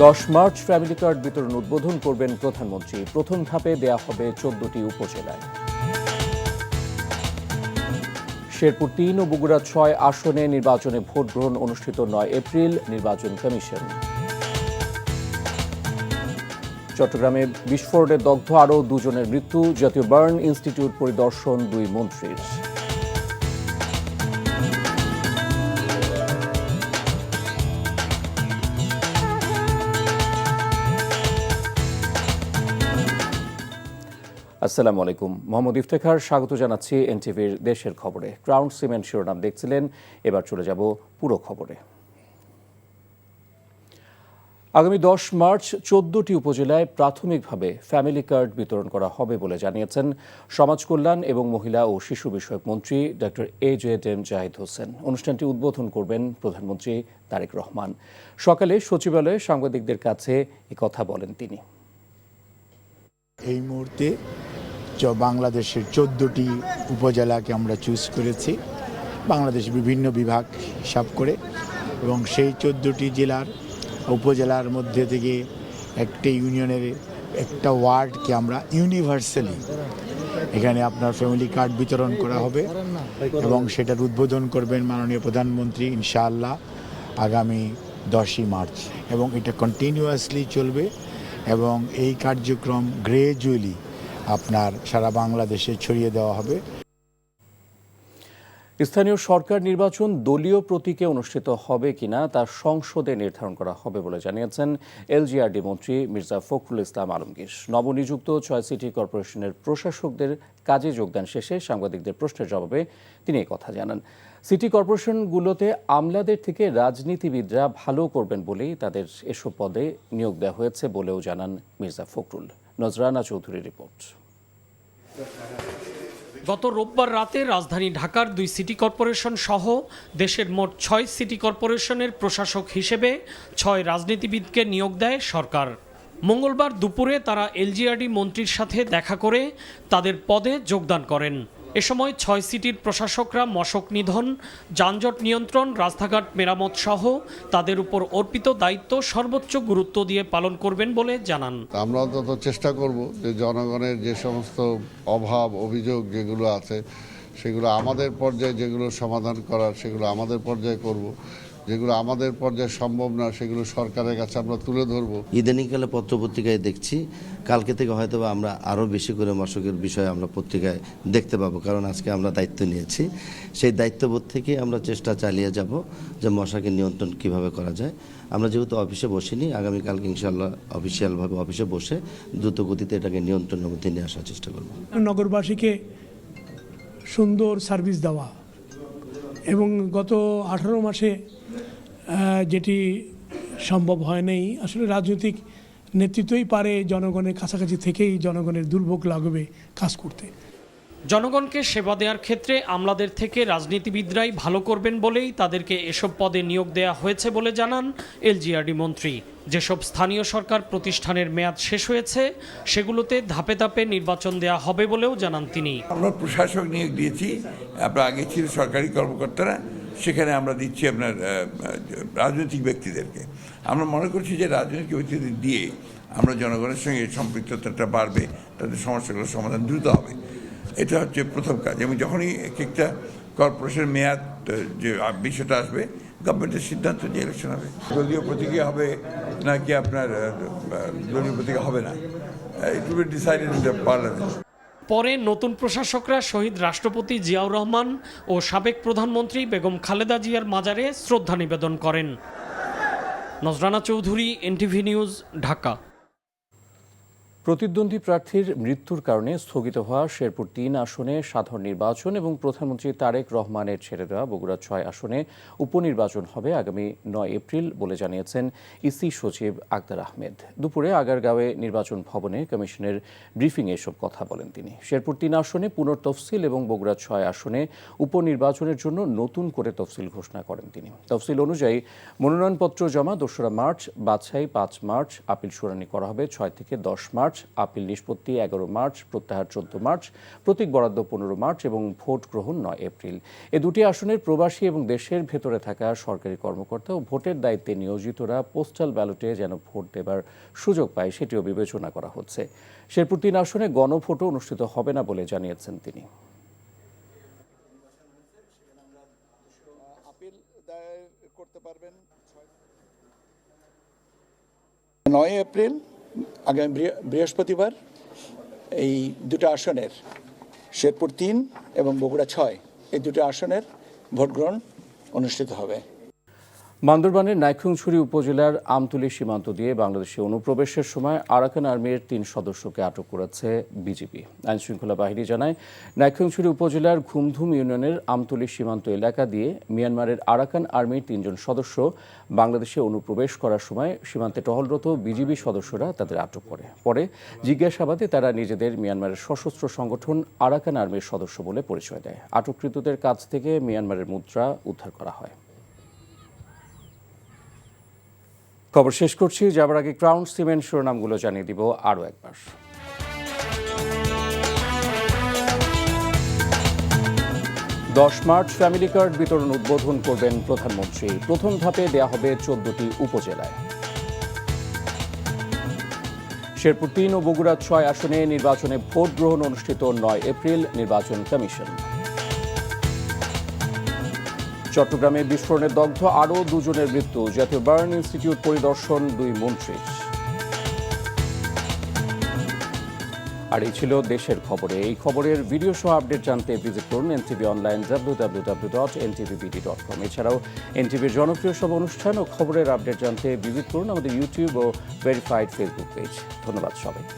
10 March family card বিতরণ উদ্বোধন করবেন প্রধানমন্ত্রী। প্রথম ধাপে দেয়া হবে 14টি উপজেলায়। শেরপুর 3 ও বগুড়া 6 আসনে নির্বাচনে ভোট গ্রহণ অনুষ্ঠিত 9 এপ্রিল, নির্বাচন কমিশন। চট্টগ্রামে বিস্ফোরণে দগ্ধ আরও 2 জনের মৃত্যু। জাতীয় বার্ন ইনস্টিটিউট পরিদর্শন 2 মন্ত্রীর। আসসালামু আলাইকুম, মোহাম্মদ ইফতেখার স্বাগত জানাচ্ছি এনটিভির দেশের খবরে। ক্রাউন সিমেন্ট শিরোনাম দেখছিলেন, এবার চলে যাব পুরো খবরে। আগামী 10 মার্চ 14টি উপজেলায় প্রাথমিকভাবে ফ্যামিলি কার্ড বিতরণ করা হবে বলে জানিয়েছেন সমাজ কল্যাণ এবং মহিলা ও শিশু বিষয়ক মন্ত্রী ডক্টর AJM জাহিদ হোসেন। অনুষ্ঠানটি উদ্বোধন করবেন প্রধানমন্ত্রী তারেক রহমান। সকালে সচিবালয়ে সাংবাদিকদের কাছে কথা বলেন তিনি। এই মুহূর্তে বাংলাদেশের 14টি উপজেলাকে আমরা চুজ করেছি, বাংলাদেশ বিভিন্ন বিভাগ হিসাব করে, এবং সেই 14টি জেলার উপজেলার মধ্যে থেকে একটা ইউনিয়নের একটা ওয়ার্ডকে আমরা ইউনিভার্সালি এখানে আপনার ফ্যামিলি কার্ড বিতরণ করা হবে এবং সেটার উদ্বোধন করবেন মাননীয় প্রধানমন্ত্রী ইনশাআল্লাহ আগামী 10ই মার্চ, এবং এটা কন্টিনিউয়াসলি চলবে এবং এই কার্যক্রম গ্রেজুয়ালি আপনার সারা বাংলাদেশে ছড়িয়ে দেওয়া হবে। স্থানীয় সরকার নির্বাচন দলীয় প্রতীকে অনুষ্ঠিত হবে কিনা তা সংসদে নির্ধারণ করা হবে বলে জানিয়েছেন LGRD মন্ত্রী মির্জা ফখরুল ইসলাম আলমগীর। নবনিযুক্ত 6 সিটি কর্পোরেশনের প্রশাসকদের কাজে যোগদান শেষে সাংবাদিকদের প্রশ্নের জবাবে তিনি এই কথা জানান। সিটি কর্পোরেশনগুলোতে আমলাদের থেকে রাজনীতিবিদরা ভালো করবেন বলেই তাদের এসব পদে নিয়োগ দেওয়া হয়েছে বলেও জানান মির্জা ফখরুল। নজরানা চৌধুরীর রিপোর্ট। গত রোববার রাতে রাজধানী ঢাকার 2 সিটি কর্পোরেশন সহ দেশের মোট 6 সিটি কর্পোরেশনের প্রশাসক হিসেবে 6 রাজনীতিবিদকে নিয়োগ দেয় সরকার। মঙ্গলবার দুপুরে তারা LGRD মন্ত্রীর সাথে দেখা করে তাদের পদে যোগদান করেন। এ সময় 6 সিটির প্রশাসকরা মশক নিধন, যানজট নিয়ন্ত্রণ, রাস্তাঘাট মেরামত সহ তাদের উপর অর্পিত দায়িত্ব সর্বোচ্চ গুরুত্ব দিয়ে পালন করবেন বলে জানান। আমরা অন্তত চেষ্টা করব যে জনগণের যে সমস্ত অভাব অভিযোগ যেগুলো আছে সেগুলো আমাদের পর্যায়ে, যেগুলো সমাধান করার সেগুলো আমাদের পর্যায়ে করব, যেগুলো আমাদের পর্যায়ে সম্ভব না সেগুলো সরকারের কাছে আমরা তুলে ধরবো। ইদানিংকালে পত্রপত্রিকায় দেখছি, কালকে থেকে হয়তো আমরা আরও বেশি করে মশকের বিষয়ে আমরা পত্রিকায় দেখতে পাবো, কারণ আজকে আমরা দায়িত্ব নিয়েছি। সেই দায়িত্ববোধ থেকে আমরা চেষ্টা চালিয়ে যাব যে মশাকে নিয়ন্ত্রণ কিভাবে করা যায়। আমরা যেহেতু অফিসে বসিনি, আগামীকালকে ইনশাআল্লাহ অফিসিয়ালভাবে অফিসে বসে দ্রুত গতিতে এটাকে নিয়ন্ত্রণের মধ্যে নিয়ে আসার চেষ্টা করব। নগরবাসীকে সুন্দর সার্ভিস দেওয়া এবং গত 18 মাসে যেটি সম্ভব হয় নাই, আসলে রাজনৈতিক নেতৃত্বই পারে জনগণের কাছাকাছি থেকেই জনগণের দুর্ভোগ লাগবে কাজ করতে। জনগণকে সেবা দেওয়ার ক্ষেত্রে আমলাদের থেকে রাজনীতিবিদরাই ভালো করবেন বলেই তাদেরকে এসব পদে নিয়োগ দেওয়া হয়েছে বলে জানান LGRD মন্ত্রী। যেসব স্থানীয় সরকার প্রতিষ্ঠানের মেয়াদ শেষ হয়েছে সেগুলোতে ধাপে ধাপে নির্বাচন দেওয়া হবে বলেও জানান তিনি। আমরা প্রশাসক নিয়োগ দিয়েছি, আপনার আগে ছিল সরকারি কর্মকর্তারা, সেখানে আমরা দিচ্ছি আপনার রাজনৈতিক ব্যক্তিদেরকে। আমরা মনে করছি যে রাজনৈতিক ব্যক্তিদের দিয়ে আমরা জনগণের সঙ্গে সম্পৃক্ততাটা বাড়বে, তাদের সমস্যাগুলোর সমাধান দ্রুত হবে। এটা হচ্ছে প্রথম কাজ। এবং যখনই একটা কর্পোরেশনের মেয়াদ যে বিষয়টা আসবে, গভর্নমেন্টের সিদ্ধান্ত যে ইলেকশন হবে, দলীয় প্রতীকে হবে নাকি আপনার দলীয় প্রতীকে হবে না, it will be decided in the parliament. পরে নতুন প্রশাসকরা শহীদ রাষ্ট্রপতি জিয়াউর রহমান ও সাবেক প্রধানমন্ত্রী বেগম খালেদা জিয়ার মাজারে শ্রদ্ধা নিবেদন করেন। নজরানা চৌধুরী, NTV নিউজ, ঢাকা। প্রতিদ্বন্দ্বী প্রার্থীর মৃত্যুর কারণে স্থগিত হওয়া শেরপুর 3 আসনে সাধারণ নির্বাচন এবং প্রধানমন্ত্রী তারেক রহমানের ছেড়ে দেওয়া বগুড়া 6 আসনে উপনির্বাচন হবে আগামী 9 এপ্রিল বলে জানিয়েছেন ইসি সচিব আক্তার আহমেদ। দুপুরে আগারগাঁওয়ে নির্বাচন ভবনে কমিশনের ব্রিফিংয়ে এসব কথা বলেন তিনি। শেরপুর 3 আসনে পুনর্তফসিল এবং বগুড়া 6 আসনে উপনির্বাচনের জন্য নতুন করে তফসিল ঘোষণা করেন তিনি। তফসিল অনুযায়ী মনোনয়নপত্র জমা 2রা মার্চ, বাছাই 5 মার্চ, আপিল শুনানি করা হবে 6 থেকে 10 মার্চ। মার্চ, আপিল নিষ্পত্তি 11 মার্চ, প্রত্যাহার 14 মার্চ, প্রতীক বরাদ্দ 15 মার্চ এবং ভোট গ্রহণ 9 এপ্রিল। এ দুটি আসনের প্রবাসী এবং দেশের ভেতরে থাকা সরকারি কর্মকর্তা ও ভোটের দায়িত্বে নিয়োজিতরা পোস্টাল ব্যালটে যেন ভোট দেবার সুযোগ পায় সেটিও বিবেচনা করা হচ্ছে। শেরপুর 3 আসনে গণভোটও অনুষ্ঠিত হবে না বলে জানিয়েছেন তিনি। 9 এপ্রিল আগামী বৃহস্পতিবার এই দুটো আসনের শেরপুর 3 এবং বগুড়া 6 এই দুটো আসনের ভোট গ্রহণ অনুষ্ঠিত হবে। বান্দরবানের নাইক্ষ্যংছড়ি উপজেলার আমতলী সীমান্ত দিয়ে বাংলাদেশে অনুপ্রবেশের সময় আরাকান আর্মির 3 সদস্যকে আটক করেছে বিজিবি। আইনশৃঙ্খলা বাহিনী জানায়, নাইক্ষ্যংছড়ি উপজেলার ঘুমধুম ইউনিয়নের আমতলী সীমান্ত এলাকা দিয়ে মিয়ানমারের আরাকান আর্মির 3 জন সদস্য বাংলাদেশে অনুপ্রবেশ করার সময় সীমান্তে টহলরত বিজিবি সদস্যরা তাদের আটক করে। পরে জিজ্ঞাসাবাদে তারা নিজেদের মিয়ানমারের সশস্ত্র সংগঠন আরাকান আর্মির সদস্য বলে পরিচয় দেয়। আটককৃতদের কাছ থেকে মিয়ানমারের মুদ্রা উদ্ধার করা হয়। খবর শেষ করছি, যাবার আগে ক্রাউন সিমেন্ট শিরোনামগুলো জানিয়ে দিব আরও একবার। 10 মার্চ ফ্যামিলি কার্ড বিতরণ উদ্বোধন করবেন প্রধানমন্ত্রী। প্রথম ধাপে দেয়া হবে 14টি উপজেলায়। শেরপুর 3 ও বগুড়া 6 আসনে নির্বাচনে ভোট গ্রহণ অনুষ্ঠিত 9 এপ্রিল, নির্বাচন কমিশন। চট্টগ্রামে বিস্ফোরণে দগ্ধ আরও 2 জনের মৃত্যু। জাতীয় বার্ন ইনস্টিটিউট পরিদর্শন 2 মন্ত্রীর। আর এই ছিল দেশের খবরে। এই খবরের ভিডিও সহ আপডেট জানতে ভিজিট করুন এনটিভি অনলাইন www.ntvbd.com। এছাড়াও এনটিভির জনপ্রিয় সব অনুষ্ঠান ও খবরের আপডেট জানতে ভিজিট করুন আমাদের ইউটিউব ও ভেরিফাইড ফেসবুক পেজ। ধন্যবাদ সবাইকে।